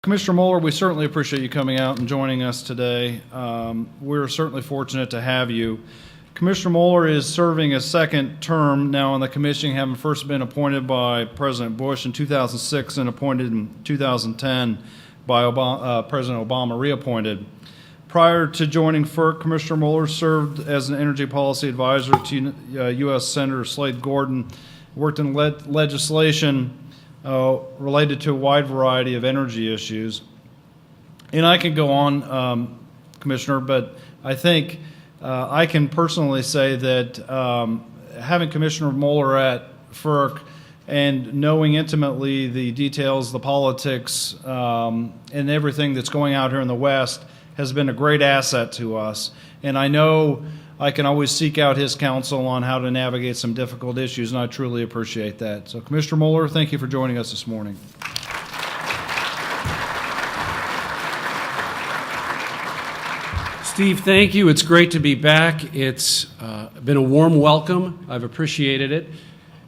Commissioner Moeller, we certainly appreciate you coming out and joining us today. We're certainly fortunate to have you. Commissioner Moeller is serving a second term now on the commission, having first been appointed by President Bush in 2006 and appointed in 2010 by President Obama, reappointed. Prior to joining FERC, Commissioner Moeller served as an energy policy advisor to U.S. Senator Slade Gordon, worked in legislation related to a wide variety of energy issues. And I could go on, Commissioner, but I think I can personally say that having Commissioner Moeller at FERC and knowing intimately the details, the politics, and everything that's going out here in the West has been a great asset to us. And I know I can always seek out his counsel on how to navigate some difficult issues, and I truly appreciate that. So, Commissioner Moeller, thank you for joining us this morning. Steve, thank you. It's great to be back. It's been a warm welcome. I've appreciated it.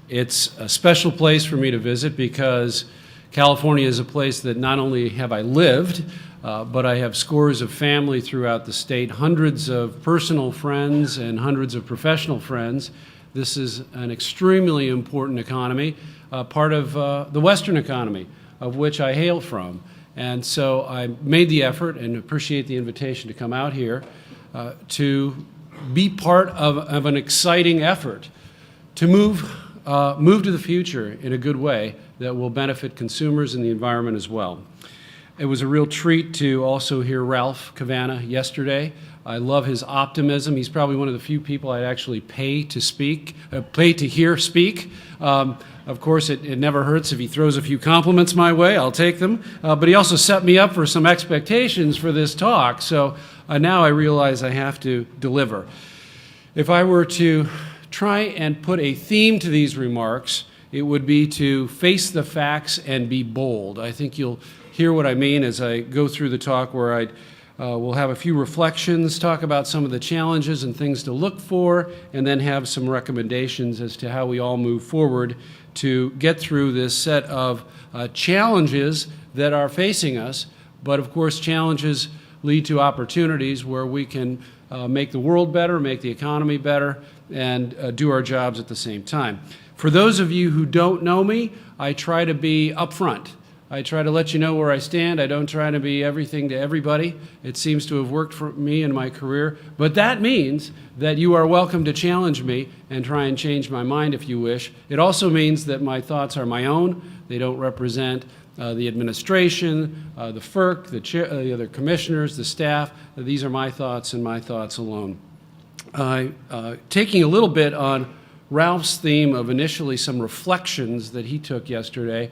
It's a special place for me to visit because California is a place that not only have I lived, but I have scores of family throughout the state, hundreds of personal friends and hundreds of professional friends. This is an extremely important economy, part of the Western economy, of which I hail from. And so I made the effort and appreciate the invitation to come out here to be part of an exciting effort to move to the future in a good way that will benefit consumers and the environment as well. It was a real treat to also hear Ralph Cavanagh yesterday. I love his optimism. He's probably one of the few people I'd actually pay to hear speak. Of course, it never hurts if he throws a few compliments my way. I'll take them. But he also set me up for some expectations for this talk. So now I realize I have to deliver. If I were to try and put a theme to these remarks, it would be to face the facts and be bold. I think you'll hear what I mean as I go through the talk, where I will have a few reflections, talk about some of the challenges and things to look for, and then have some recommendations as to how we all move forward to get through this set of challenges that are facing us. But of course, challenges lead to opportunities where we can make the world better, make the economy better, and do our jobs at the same time. For those of you who don't know me, I try to be upfront. I try to let you know where I stand. I don't try to be everything to everybody. It seems to have worked for me in my career. But that means that you are welcome to challenge me and try and change my mind if you wish. It also means that my thoughts are my own. They don't represent the administration, the FERC, the other commissioners, the staff. These are my thoughts and my thoughts alone. Taking a little bit on Ralph's theme of initially some reflections that he took yesterday,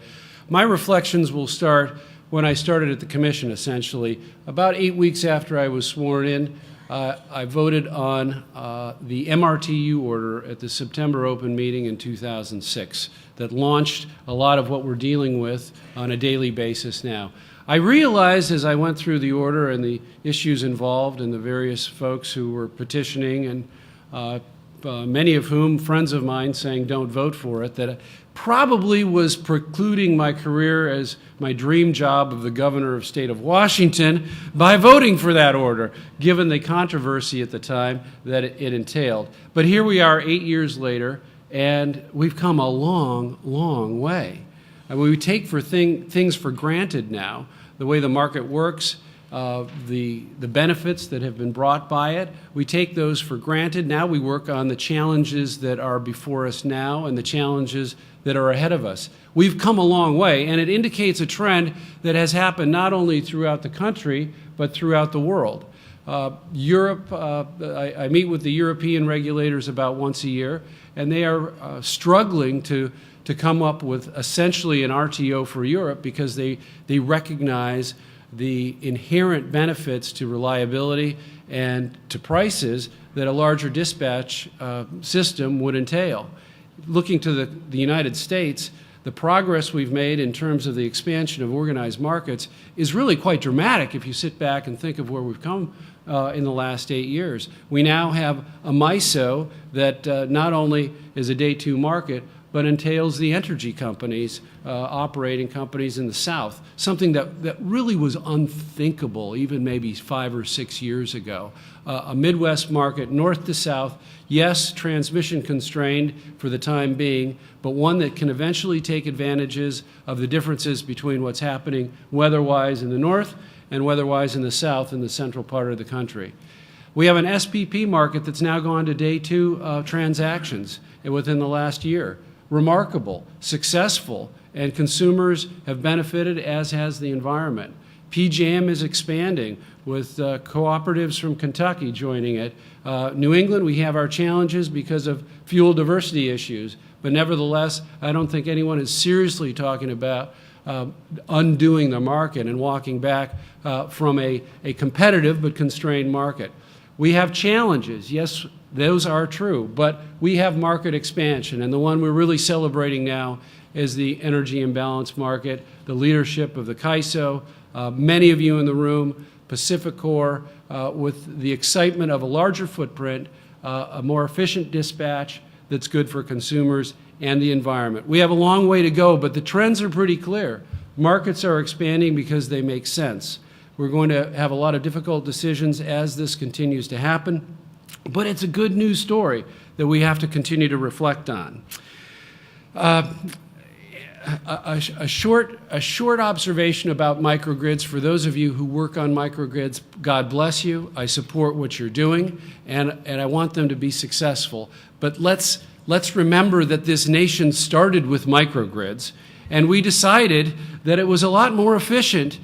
my reflections will start when I started at the commission, essentially. About 8 weeks after I was sworn in, I voted on the MRTU order at the September open meeting in 2006 that launched a lot of what we're dealing with on a daily basis now. I realized as I went through the order and the issues involved and the various folks who were petitioning, and many of whom friends of mine saying don't vote for it, that it probably was precluding my career as my dream job of the governor of the state of Washington by voting for that order, given the controversy at the time that it entailed. But here we are 8 years later, and we've come a long, long way. I mean, we take things for granted now, the way the market works, the benefits that have been brought by it. We take those for granted. Now we work on the challenges that are before us now and the challenges that are ahead of us. We've come a long way, and it indicates a trend that has happened not only throughout the country, but throughout the world. Europe, I meet with the European regulators about once a year, and they are struggling to come up with essentially an RTO for Europe because they recognize the inherent benefits to reliability and to prices that a larger dispatch system would entail. Looking to the United States, the progress we've made in terms of the expansion of organized markets is really quite dramatic if you sit back and think of where we've come in the last 8 years. We now have a MISO that not only is a day 2 market, but entails the energy companies, operating companies in the South, something that really was unthinkable even maybe 5 or 6 years ago. A Midwest market, north to south, yes, transmission constrained for the time being, but one that can eventually take advantages of the differences between what's happening weather-wise in the north and weather-wise in the south, in the central part of the country. We have an SPP market that's now gone to day 2 transactions within the last year. Remarkable, successful, and consumers have benefited, as has the environment. PJM is expanding with cooperatives from Kentucky joining it. New England, we have our challenges because of fuel diversity issues, but nevertheless, I don't think anyone is seriously talking about undoing the market and walking back from a competitive but constrained market. We have challenges, yes, those are true, but we have market expansion, and the one we're really celebrating now is the energy imbalance market, the leadership of the CAISO, many of you in the room, PacifiCorp, with the excitement of a larger footprint, a more efficient dispatch that's good for consumers and the environment. We have a long way to go, but the trends are pretty clear. Markets are expanding because they make sense. We're going to have a lot of difficult decisions as this continues to happen, but it's a good news story that we have to continue to reflect on. A short observation about microgrids. For those of you who work on microgrids, God bless you. I support what you're doing, and I want them to be successful. But let's remember that this nation started with microgrids, and we decided that it was a lot more efficient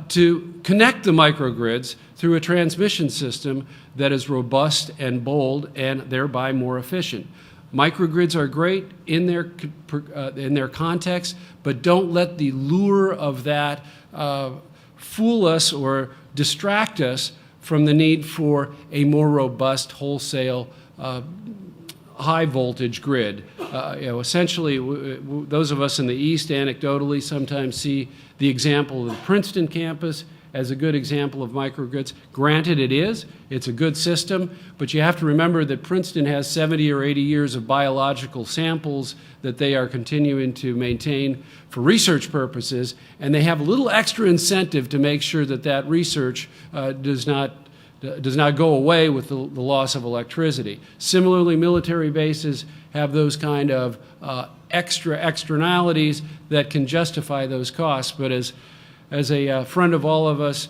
to connect the microgrids through a transmission system that is robust and bold and thereby more efficient. Microgrids are great in their context, but don't let the lure of that fool us or distract us from the need for a more robust wholesale high voltage grid. Essentially, those of us in the East anecdotally sometimes see the example of the Princeton campus as a good example of microgrids. Granted, it's a good system, but you have to remember that Princeton has 70 or 80 years of biological samples that they are continuing to maintain for research purposes, and they have a little extra incentive to make sure that that research does not go away with the loss of electricity. Similarly, military bases have those kind of extra externalities that can justify those costs, but as a friend of all of us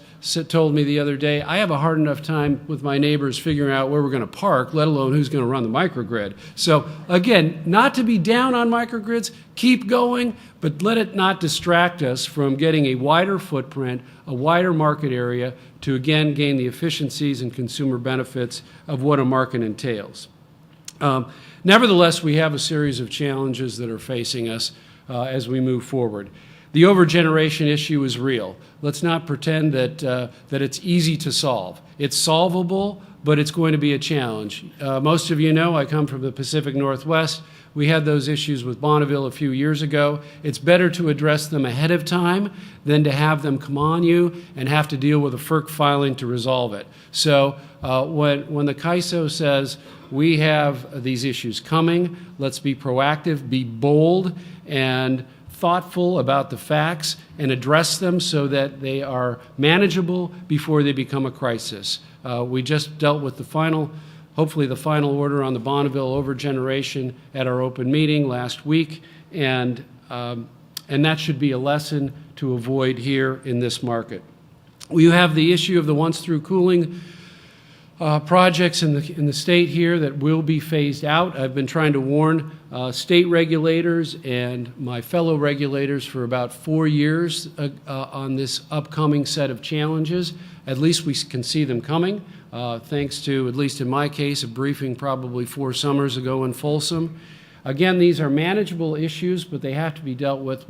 told me the other day, I have a hard enough time with my neighbors figuring out where we're going to park, let alone who's going to run the microgrid. So again, not to be down on microgrids, keep going, but let it not distract us from getting a wider footprint, a wider market area to again gain the efficiencies and consumer benefits of what a market entails. Nevertheless, we have a series of challenges that are facing us as we move forward. The overgeneration issue is real. Let's not pretend that it's easy to solve. It's solvable, but it's going to be a challenge. Most of you know I come from the Pacific Northwest. We had those issues with Bonneville a few years ago. It's better to address them ahead of time than to have them come on you and have to deal with a FERC filing to resolve it. So when the CAISO says we have these issues coming, let's be proactive, be bold, and thoughtful about the facts and address them so that they are manageable before they become a crisis. We just dealt with hopefully the final order on the Bonneville overgeneration at our open meeting last week, and that should be a lesson to avoid here in this market. We have the issue of the once-through cooling projects in the state here that will be phased out. I've been trying to warn state regulators and my fellow regulators for about 4 years on this upcoming set of challenges. At least we can see them coming, thanks to, at least in my case, a briefing probably 4 summers ago in Folsom. Again, these are manageable issues, but they have to be dealt with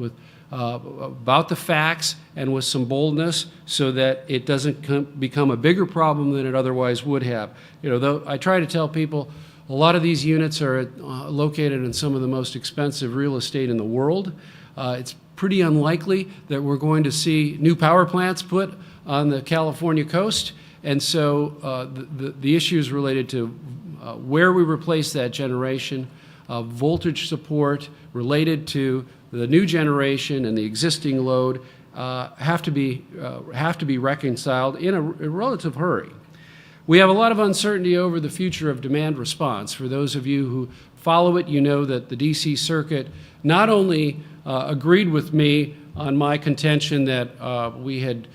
about the facts and with some boldness so that it doesn't become a bigger problem than it otherwise would have. Though I try to tell people a lot of these units are located in some of the most expensive real estate in the world. It's pretty unlikely that we're going to see new power plants put on the California coast, and so the issues related to where we replace that generation, voltage support, related to the new generation and the existing load have to be reconciled in a relative hurry. We have a lot of uncertainty over the future of demand response. For those of you who follow it, you know that the D.C. Circuit not only agreed with me on my contention that we had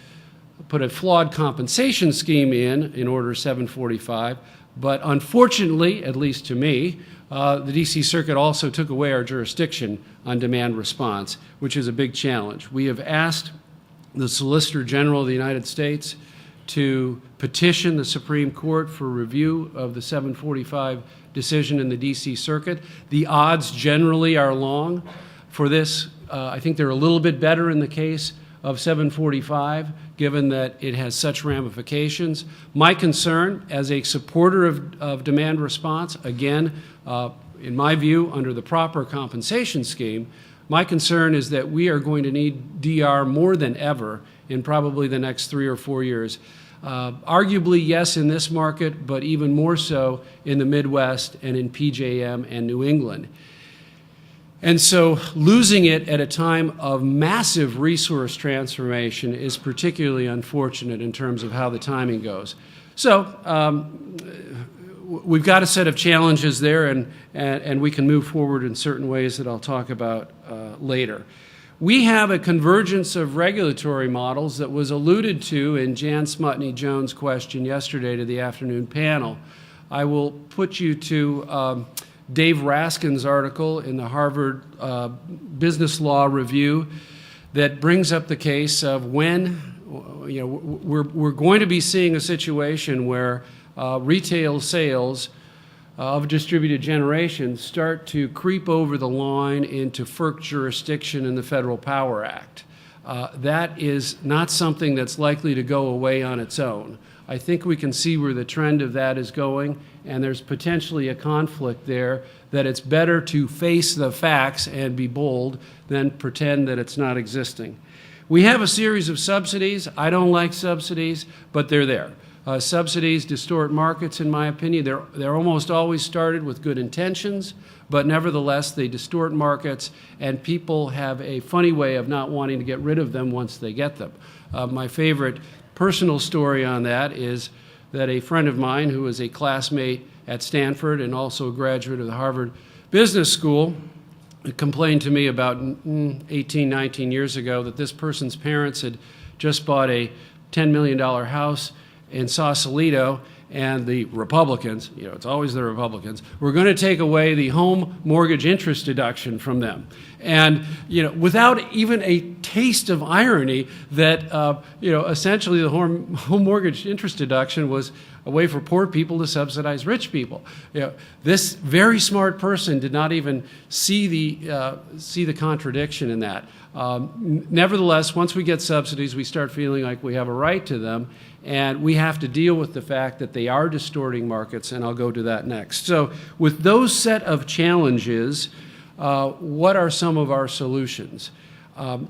put a flawed compensation scheme in Order 745, but unfortunately, at least to me, the D.C. Circuit also took away our jurisdiction on demand response, which is a big challenge. We have asked the Solicitor General of the United States to petition the Supreme Court for review of the 745 decision in the D.C. Circuit. The odds generally are long for this. I think they're a little bit better in the case of 745, given that it has such ramifications. My concern, as a supporter of demand response, again, in my view, under the proper compensation scheme, my concern is that we are going to need DR more than ever in probably the next 3 or 4 years. Arguably, yes, in this market, but even more so in the Midwest and in PJM and New England. And so losing it at a time of massive resource transformation is particularly unfortunate in terms of how the timing goes. So we've got a set of challenges there, and we can move forward in certain ways that I'll talk about later. We have a convergence of regulatory models that was alluded to in Jan Smutney-Jones' question yesterday to the afternoon panel. I will put you to Dave Raskin's article in the Harvard Business Law Review that brings up the case of when, we're going to be seeing a situation where retail sales of distributed generation start to creep over the line into FERC jurisdiction in the Federal Power Act. That is not something that's likely to go away on its own. I think we can see where the trend of that is going, and there's potentially a conflict there that it's better to face the facts and be bold than pretend that it's not existing. We have a series of subsidies. I don't like subsidies, but they're there. Subsidies distort markets, in my opinion. They're almost always started with good intentions, but nevertheless, they distort markets, and people have a funny way of not wanting to get rid of them once they get them. My favorite personal story on that is that a friend of mine who was a classmate at Stanford and also a graduate of the Harvard Business School complained to me about 18, 19 years ago that this person's parents had just bought a $10 million house in Sausalito, and the Republicans, it's always the Republicans, were going to take away the home mortgage interest deduction from them. And, without even a taste of irony that, essentially the home mortgage interest deduction was a way for poor people to subsidize rich people. This very smart person did not even see the contradiction in that. Nevertheless, once we get subsidies, we start feeling like we have a right to them, and we have to deal with the fact that they are distorting markets, and I'll go to that next. So with those set of challenges, what are some of our solutions?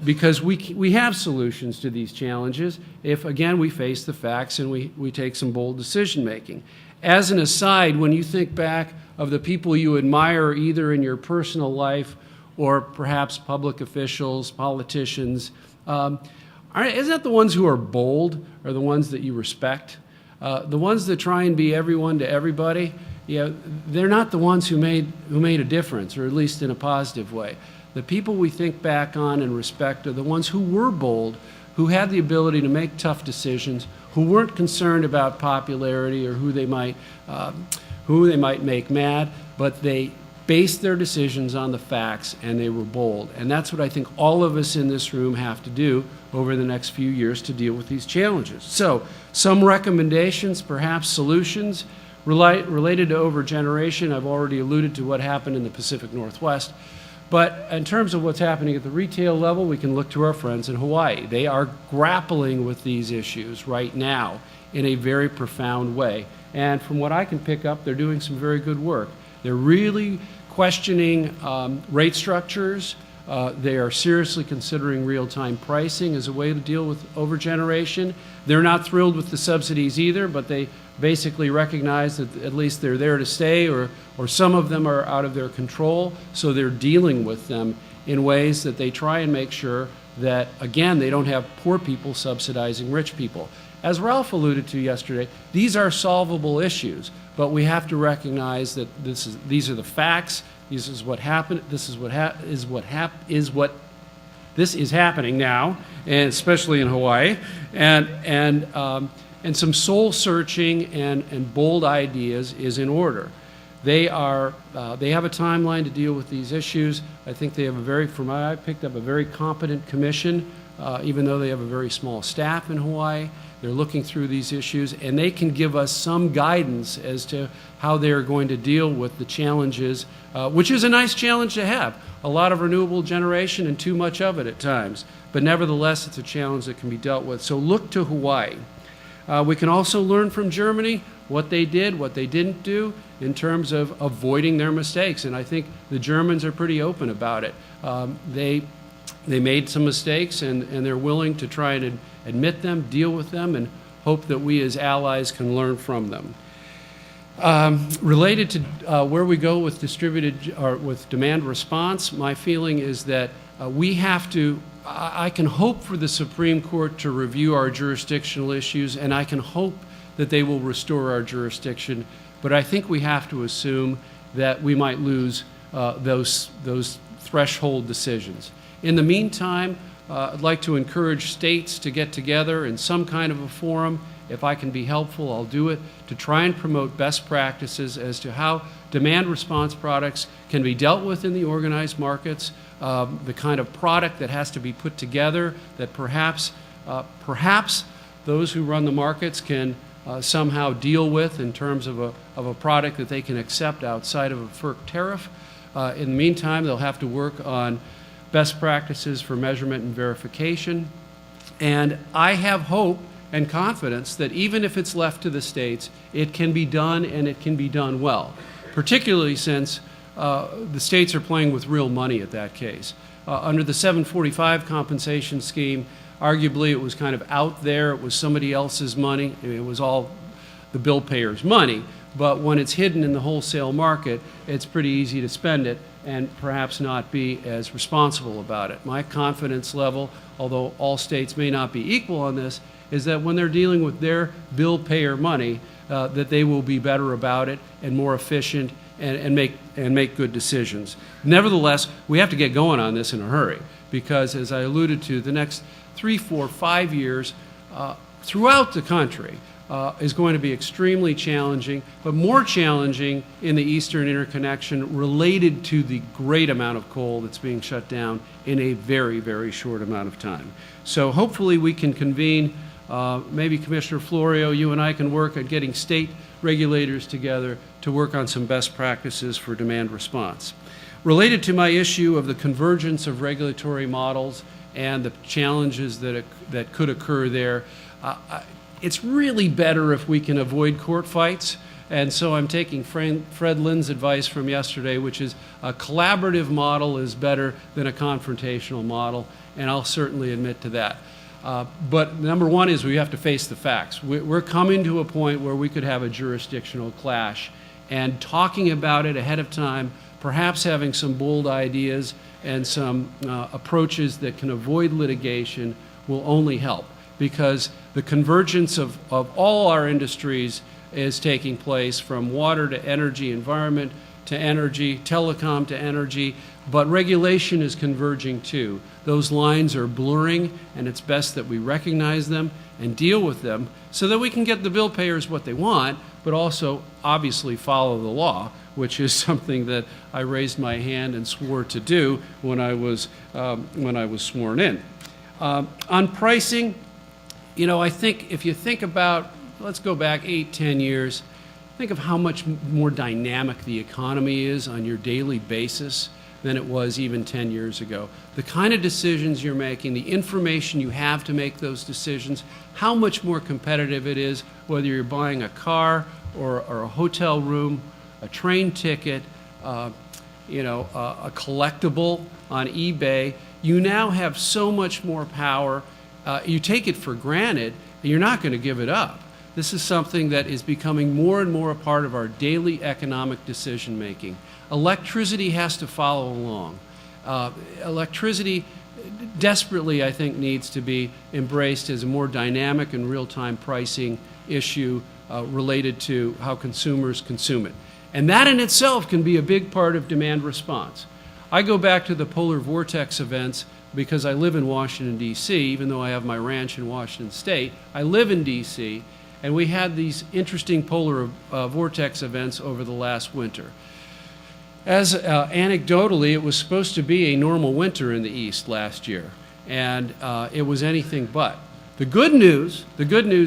Because we have solutions to these challenges if, again, we face the facts and we take some bold decision-making. As an aside, when you think back of the people you admire either in your personal life or perhaps public officials, politicians, isn't that the ones who are bold are the ones that you respect? The ones that try and be everyone to everybody, they're not the ones who made a difference, or at least in a positive way. The people we think back on and respect are the ones who were bold, who had the ability to make tough decisions, who weren't concerned about popularity or who they might make mad, but they based their decisions on the facts, and they were bold. And that's what I think all of us in this room have to do over the next few years to deal with these challenges. So some recommendations, perhaps solutions, related to overgeneration. I've already alluded to what happened in the Pacific Northwest. But in terms of what's happening at the retail level, we can look to our friends in Hawaii. They are grappling with these issues right now in a very profound way. And from what I can pick up, they're doing some very good work. They're really questioning rate structures They are seriously considering real-time pricing as a way to deal with overgeneration. They're not thrilled with the subsidies either, but they basically recognize that at least they're there to stay, or some of them are out of their control, so they're dealing with them in ways that they try and make sure that, again, they don't have poor people subsidizing rich people. As Ralph alluded to yesterday, these are solvable issues, but we have to recognize that these are the facts. This is what happened. This is happening now, and especially in Hawaii, and some soul searching and bold ideas is in order. They have a timeline to deal with these issues. I think they have I picked up a very competent commission, even though they have a very small staff in Hawaii. They're looking through these issues, and they can give us some guidance as to how they're going to deal with the challenges, which is a nice challenge to have. A lot of renewable generation and too much of it at times. But nevertheless, it's a challenge that can be dealt with. So look to Hawaii. We can also learn from Germany what they did, what they didn't do in terms of avoiding their mistakes. And I think the Germans are pretty open about it. They made some mistakes, and they're willing to try and admit them, deal with them, and hope that we as allies can learn from them. Related to where we go with with demand response, my feeling is that we have to, I can hope for the Supreme Court to review our jurisdictional issues, and I can hope that they will restore our jurisdiction, but I think we have to assume that we might lose those threshold decisions. In the meantime, I'd like to encourage states to get together in some kind of a forum. If I can be helpful, I'll do it, to try and promote best practices as to how demand response products can be dealt with in the organized markets, the kind of product that has to be put together that perhaps those who run the markets can somehow deal with in terms of a product that they can accept outside of a FERC tariff. In the meantime, they'll have to work on best practices for measurement and verification. And I have hope and confidence that even if it's left to the states, it can be done, and it can be done well, particularly since the states are playing with real money at that case. Under the 745 compensation scheme, arguably it was kind of out there. It was somebody else's money. It was all the bill payer's money. But when it's hidden in the wholesale market, it's pretty easy to spend it and perhaps not be as responsible about it. My confidence level, although all states may not be equal on this, is that when they're dealing with their bill payer money, that they will be better about it and more efficient and make good decisions. Nevertheless, we have to get going on this in a hurry, because as I alluded to, the next 3, 4, 5 years throughout the country is going to be extremely challenging, but more challenging in the Eastern Interconnection, related to the great amount of coal that's being shut down in a very, very short amount of time. So hopefully we can convene, maybe Commissioner Florio, you and I can work at getting state regulators together to work on some best practices for demand response. Related to my issue of the convergence of regulatory models and the challenges that could occur there, it's really better if we can avoid court fights. And so I'm taking Fred Lynn's advice from yesterday, which is a collaborative model is better than a confrontational model, and I'll certainly admit to that. But number one is we have to face the facts. We're coming to a point where we could have a jurisdictional clash, and talking about it ahead of time, perhaps having some bold ideas and some approaches that can avoid litigation will only help, because the convergence of all our industries is taking place, from water to energy, environment to energy, telecom to energy, but regulation is converging too. Those lines are blurring, and it's best that we recognize them and deal with them so that we can get the bill payers what they want, but also obviously follow the law, which is something that I raised my hand and swore to do when I was sworn in. On pricing, you know, I think if you think about, let's go back 8, 10 years, think of how much more dynamic the economy is on your daily basis than it was even 10 years ago. The kind of decisions you're making, the information you have to make those decisions, how much more competitive it is, whether you're buying a car or a hotel room, a train ticket, a collectible. on eBay, you now have so much more power. You take it for granted, and you're not going to give it up. This is something that is becoming more and more a part of our daily economic decision making. Electricity has to follow along. Electricity desperately, I think, needs to be embraced as a more dynamic and real-time pricing issue related to how consumers consume it. And that in itself can be a big part of demand response. I go back to the polar vortex events because I live in Washington, D.C., even though I have my ranch in Washington State. I live in D.C., and we had these interesting polar vortex events over the last winter. As anecdotally, it was supposed to be a normal winter in the East last year, and it was anything but. The good news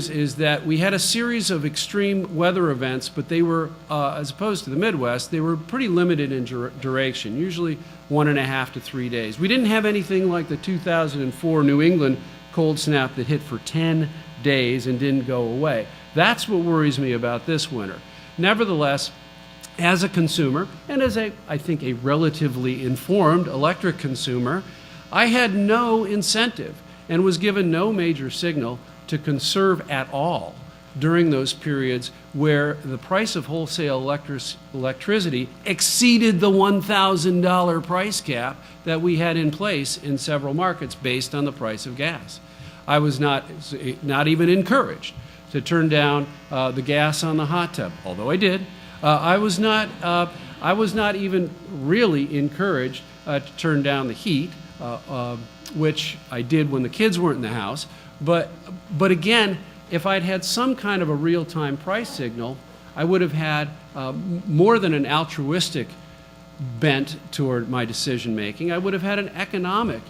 is that we had a series of extreme weather events, but they were, as opposed to the Midwest, they were pretty limited in duration, usually 1.5 to 3 days. We didn't have anything like the 2004 New England cold snap that hit for 10 days and didn't go away. That's what worries me about this winter. Nevertheless, as a consumer, and as I think a relatively informed electric consumer, I had no incentive and was given no major signal to conserve at all during those periods where the price of wholesale electricity exceeded the $1,000 price cap that we had in place in several markets based on the price of gas. I was not even encouraged to turn down the gas on the hot tub, although I did. I was not even really encouraged to turn down the heat, which I did when the kids weren't in the house. But again, if I'd had some kind of a real-time price signal, I would have had more than an altruistic bent toward my decision-making. I would have had an economic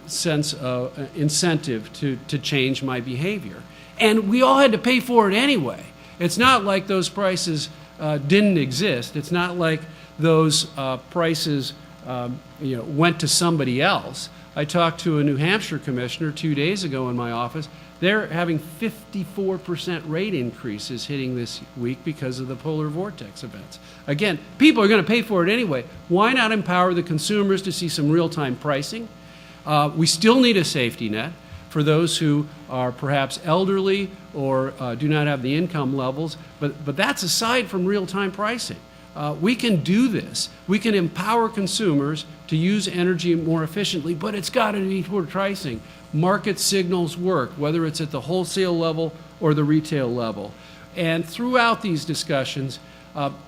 sense of incentive to change my behavior. And we all had to pay for it anyway. It's not like those prices didn't exist. It's not like those prices went to somebody else. I talked to a New Hampshire commissioner 2 days ago in my office. They're having 54% rate increases hitting this week because of the polar vortex events. Again, people are going to pay for it anyway. Why not empower the consumers to see some real-time pricing? We still need a safety net for those who are perhaps elderly or do not have the income levels, but that's aside from real-time pricing. We can do this. We can empower consumers to use energy more efficiently, but it's got to be toward pricing. Market signals work, whether it's at the wholesale level or the retail level. And throughout these discussions,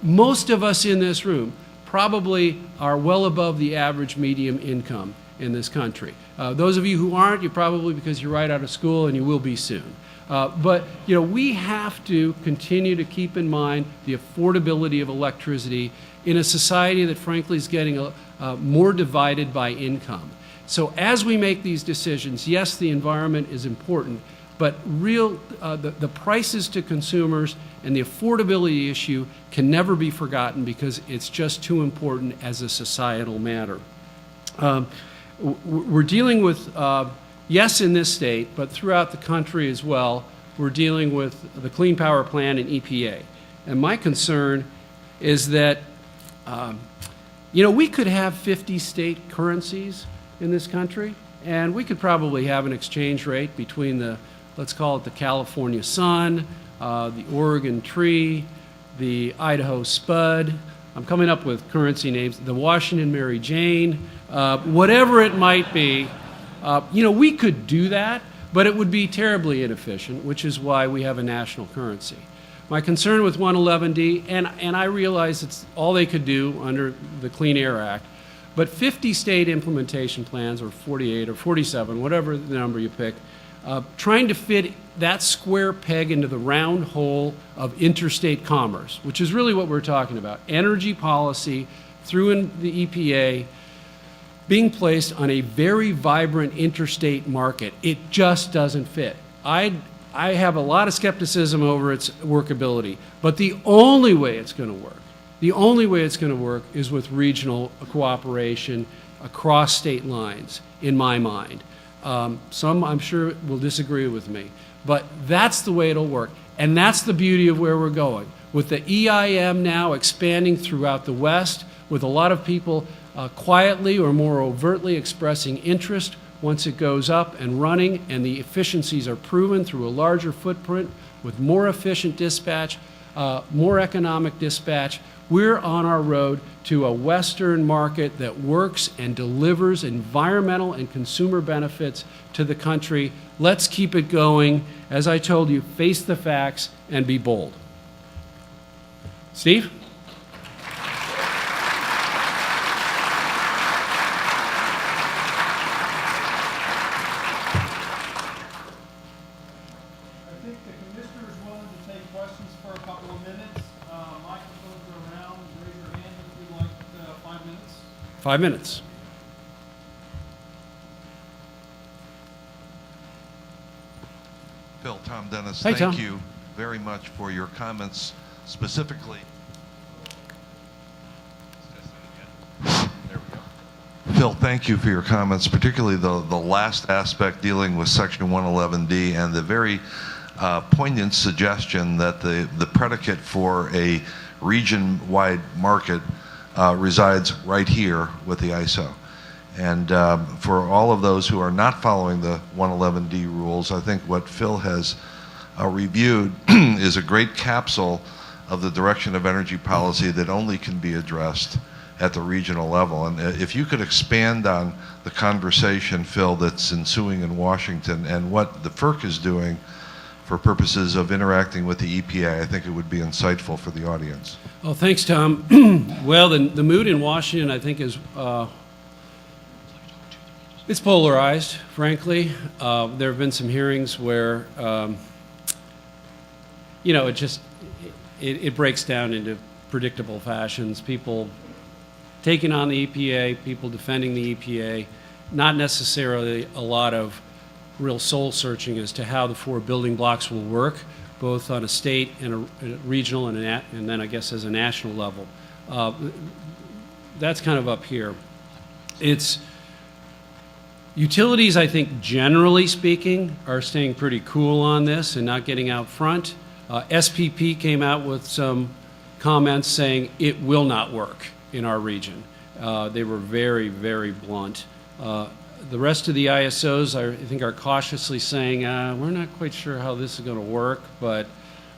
most of us in this room probably are well above the average medium income in this country. Those of you who aren't, you're probably because you're right out of school, and you will be soon. But we have to continue to keep in mind the affordability of electricity in a society that frankly is getting more divided by income. So as we make these decisions, yes, the environment is important, but the prices to consumers and the affordability issue can never be forgotten because it's just too important as a societal matter. We're dealing with, yes, in this state, but throughout the country as well, we're dealing with the Clean Power Plan and EPA. And my concern is that, we could have 50 state currencies in this country, and we could probably have an exchange rate between let's call it the California sun, the Oregon tree, the Idaho spud. I'm coming up with currency names, the Washington Mary Jane, whatever it might be. We could do that, but it would be terribly inefficient, which is why we have a national currency. My concern with 111D, and I realize it's all they could do under the Clean Air Act, but 50 state implementation plans, or 48 or 47, whatever the number you pick, trying to fit that square peg into the round hole of interstate commerce, which is really what we're talking about. Energy policy through the EPA being placed on a very vibrant interstate market. It just doesn't fit. I have a lot of skepticism over its workability, but the only way it's going to work is with regional cooperation across state lines, in my mind. Some, I'm sure, will disagree with me, but that's the way it'll work, and that's the beauty of where we're going. With the EIM now expanding throughout the West, with a lot of people quietly or more overtly expressing interest once it goes up and running and the efficiencies are proven through a larger footprint with more efficient dispatch, more economic dispatch. We're on our road to a Western market that works and delivers environmental and consumer benefits to the country. Let's keep it going. As I told you, face the facts and be bold. Steve? I think the commissioner is willing to take questions for a couple of minutes. Microphones are around. Raise your hand if you'd like 5 minutes. 5 minutes. Phil, Tom Dennis, Hey, Tom. thank you very much for your comments specifically. There we go. Phil, thank you for your comments, particularly the last aspect dealing with Section 111D and the very poignant suggestion that the predicate for a region-wide market resides right here with the ISO. And for all of those who are not following the 111D rules, I think what Phil has reviewed is a great capsule of the direction of energy policy that only can be addressed at the regional level. And if you could expand on the conversation, Phil, that's ensuing in Washington and what the FERC is doing for purposes of interacting with the EPA, I think it would be insightful for the audience. Oh, thanks, Tom. Well, the mood in Washington, I think, is it's polarized, frankly. There have been some hearings where, you know, it breaks down into predictable fashions. People taking on the EPA, people defending the EPA, not necessarily a lot of real soul searching as to how the 4 building blocks will work, both on a state and a regional and then I guess as a national level. That's kind of up here. It's utilities, I think, generally speaking, are staying pretty cool on this and not getting out front. SPP came out with some comments saying it will not work in our region. They were very, very blunt. The rest of the ISOs, I think, are cautiously saying, we're not quite sure how this is going to work, but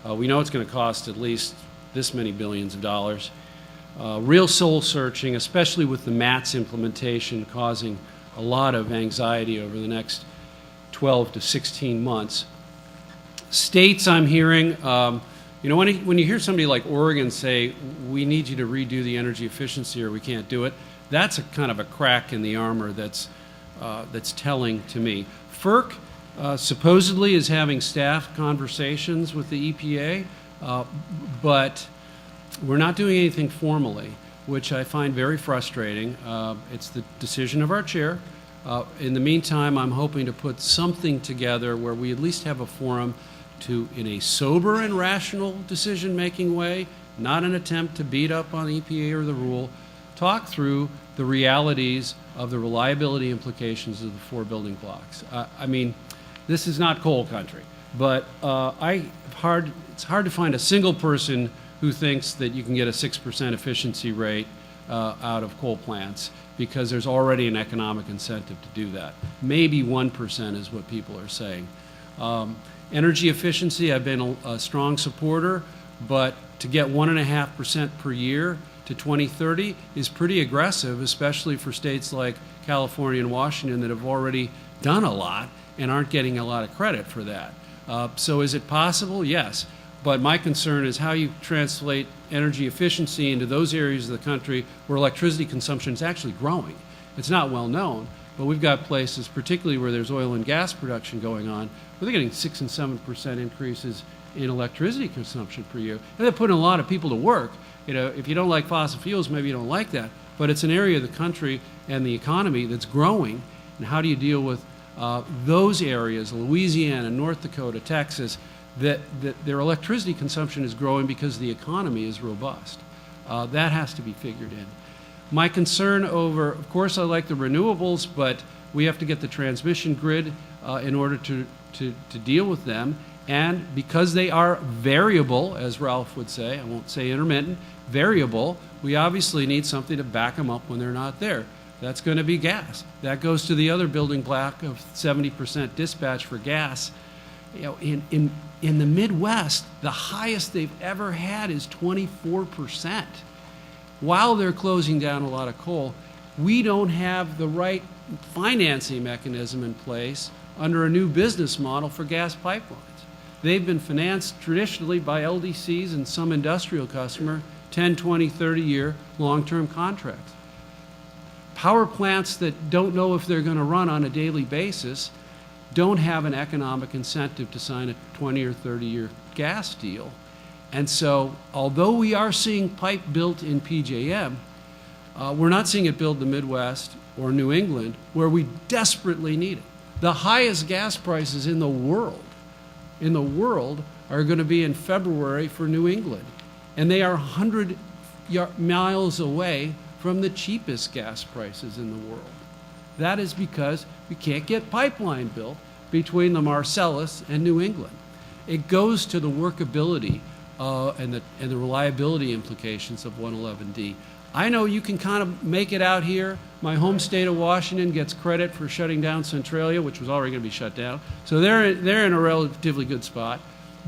we know it's going to cost at least this many billions of dollars. Real soul searching, especially with the MATS implementation causing a lot of anxiety over the next 12 to 16 months. States, I'm hearing, you know, when you hear somebody like Oregon say, we need you to redo the energy efficiency or we can't do it, that's a kind of a crack in the armor that's telling to me. FERC supposedly is having staff conversations with the EPA, but we're not doing anything formally, which I find very frustrating. It's the decision of our chair. In the meantime, I'm hoping to put something together where we at least have a forum to, in a sober and rational decision-making way, not an attempt to beat up on the EPA or the rule, talk through the realities of the reliability implications of the 4 building blocks. I mean, this is not coal country, but it's hard to find a single person who thinks that you can get a 6% efficiency rate out of coal plants because there's already an economic incentive to do that. Maybe 1% is what people are saying. Energy efficiency, I've been a strong supporter, but to get 1.5% per year to 2030 is pretty aggressive, especially for states like California and Washington that have already done a lot and aren't getting a lot of credit for that. So is it possible? Yes. But my concern is how you translate energy efficiency into those areas of the country where electricity consumption is actually growing. It's not well known, but we've got places, particularly where there's oil and gas production going on, where they're getting 6 and 7% increases in electricity consumption per year. And they're putting a lot of people to work. You know, if you don't like fossil fuels, maybe you don't like that. But it's an area of the country and the economy that's growing. And how do you deal with those areas, Louisiana, North Dakota, Texas, that their electricity consumption is growing because the economy is robust? That has to be figured in. My concern over, of course, I like the renewables, but we have to get the transmission grid in order to deal with them. And because they are variable, as Ralph would say, I won't say intermittent, variable, we obviously need something to back them up when they're not there. That's going to be gas. That goes to the other building block of 70% dispatch for gas. You know, in the Midwest, the highest they've ever had is 24%. While they're closing down a lot of coal, we don't have the right financing mechanism in place under a new business model for gas pipelines. They've been financed traditionally by LDCs and some industrial customer, 10, 20, 30-year long-term contracts. Power plants that don't know if they're going to run on a daily basis don't have an economic incentive to sign a 20 or 30-year gas deal. And so, although we are seeing pipe built in PJM, we're not seeing it built in the Midwest or New England, where we desperately need it. The highest gas prices in the world are going to be in February for New England. And they are 100 miles away from the cheapest gas prices in the world. That is because we can't get pipeline built between the Marcellus and New England. It goes to the workability and the reliability implications of 111D. I know you can kind of make it out here. My home state of Washington gets credit for shutting down Centralia, which was already going to be shut down. So they're in a relatively good spot.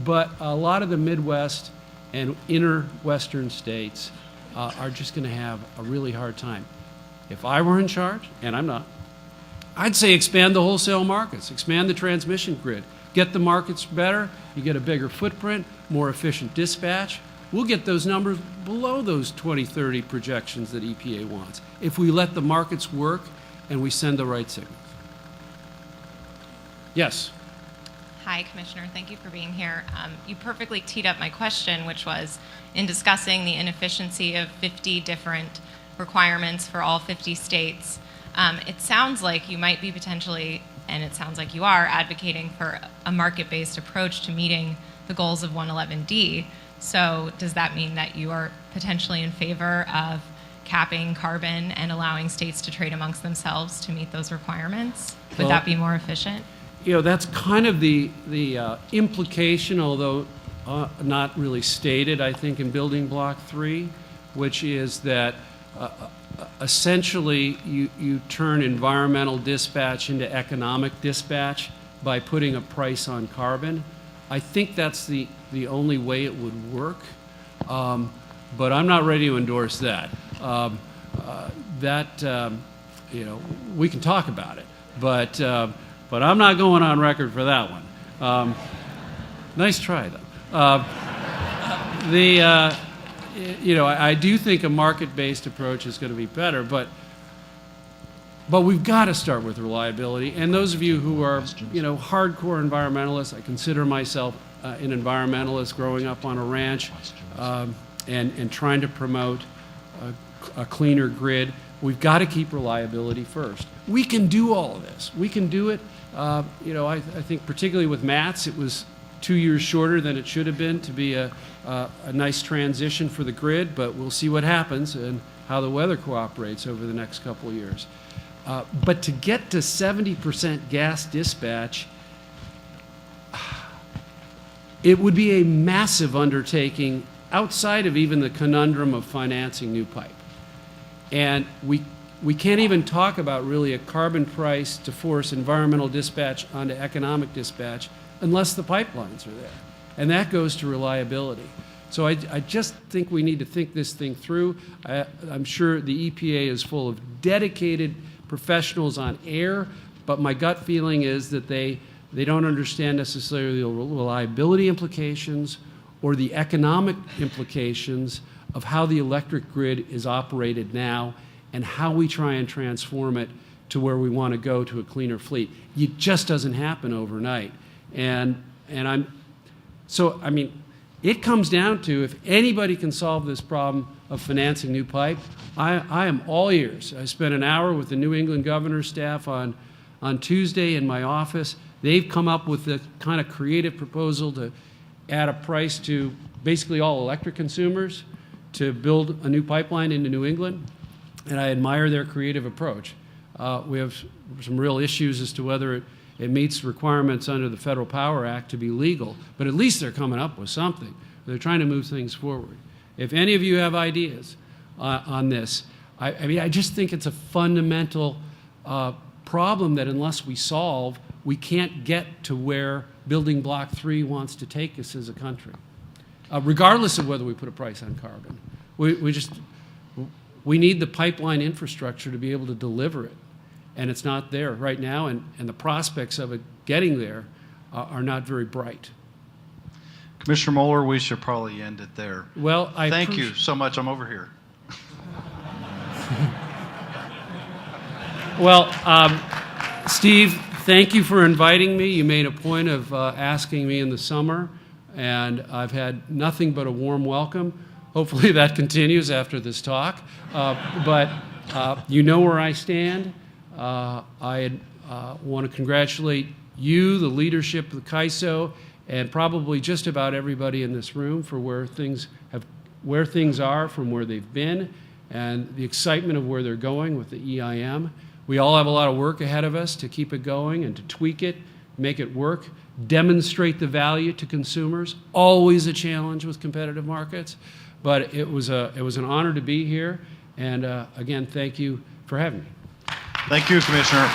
But a lot of the Midwest and inner western states are just going to have a really hard time. If I were in charge, and I'm not, I'd say expand the wholesale markets, expand the transmission grid, get the markets better, you get a bigger footprint, more efficient dispatch. We'll get those numbers below those 2030 projections that EPA wants if we let the markets work and we send the right signals. Yes? Hi, Commissioner. Thank you for being here. You perfectly teed up my question, which was in discussing the inefficiency of 50 different requirements for all 50 states. It sounds like you might be potentially, and it sounds like you are, advocating for a market-based approach to meeting the goals of 111D. So does that mean that you are potentially in favor of capping carbon and allowing states to trade amongst themselves to meet those requirements? Would that be more efficient? You know, that's kind of the implication, although not really stated, I think, in Building Block 3, which is that essentially you turn environmental dispatch into economic dispatch by putting a price on carbon. I think that's the only way it would work, but I'm not ready to endorse that. You know, we can talk about it, but I'm not going on record for that one. Nice try, though. You know, I do think a market-based approach is going to be better, but we've got to start with reliability. And those of you who are, you know, hardcore environmentalists, I consider myself an environmentalist growing up on a ranch and trying to promote a cleaner grid. We've got to keep reliability first. We can do all of this. We can do it. You know, I think particularly with MATS, it was 2 years shorter than it should have been to be a nice transition for the grid, but we'll see what happens and how the weather cooperates over the next couple of years. But to get to 70% gas dispatch, it would be a massive undertaking outside of even the conundrum of financing new pipe. And we can't even talk about really a carbon price to force environmental dispatch onto economic dispatch unless the pipelines are there. And that goes to reliability. So I just think we need to think this thing through. I'm sure the EPA is full of dedicated professionals on air, but my gut feeling is that they don't understand necessarily the reliability implications or the economic implications of how the electric grid is operated now and how we try and transform it to where we want to go to a cleaner fleet. It just doesn't happen overnight. I mean, it comes down to if anybody can solve this problem of financing new pipe, I am all ears. I spent an hour with the New England governor's staff on Tuesday in my office. They've come up with the kind of creative proposal to add a price to basically all electric consumers to build a new pipeline into New England, and I admire their creative approach. We have some real issues as to whether it meets requirements under the Federal Power Act to be legal, but at least they're coming up with something. They're trying to move things forward. If any of you have ideas on this, I mean, I just think it's a fundamental problem that unless we solve, we can't get to where building block 3 wants to take us as a country, regardless of whether we put a price on carbon. We need the pipeline infrastructure to be able to deliver it, and it's not there right now, and the prospects of it getting there are not very bright. Commissioner Moeller, we should probably end it there. Well, Thank you so much. I'm over here. Well, Steve, thank you for inviting me. You made a point of asking me in the summer, and I've had nothing but a warm welcome. Hopefully that continues after this talk. But you know where I stand. I want to congratulate you, the leadership of the CAISO, and probably just about everybody in this room for where things are from where they've been, and the excitement of where they're going with the EIM. We all have a lot of work ahead of us to keep it going and to tweak it, make it work, demonstrate the value to consumers. Always a challenge with competitive markets, but it was an honor to be here. And again, thank you for having me. Thank you, Commissioner.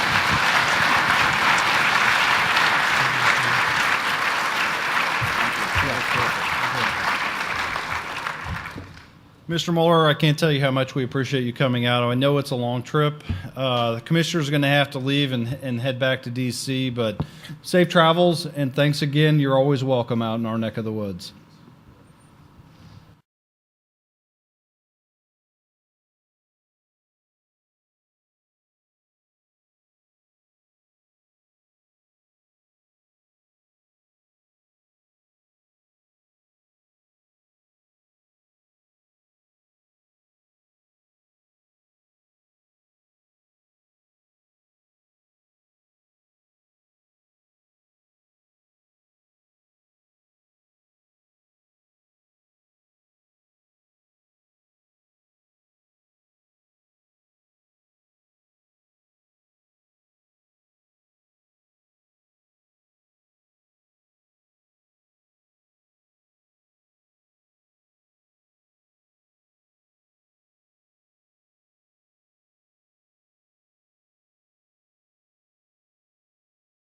Mr. Moeller, I can't tell you how much we appreciate you coming out. I know it's a long trip. The commissioner's going to have to leave and head back to D.C., but safe travels, and thanks again. You're always welcome out in our neck of the woods.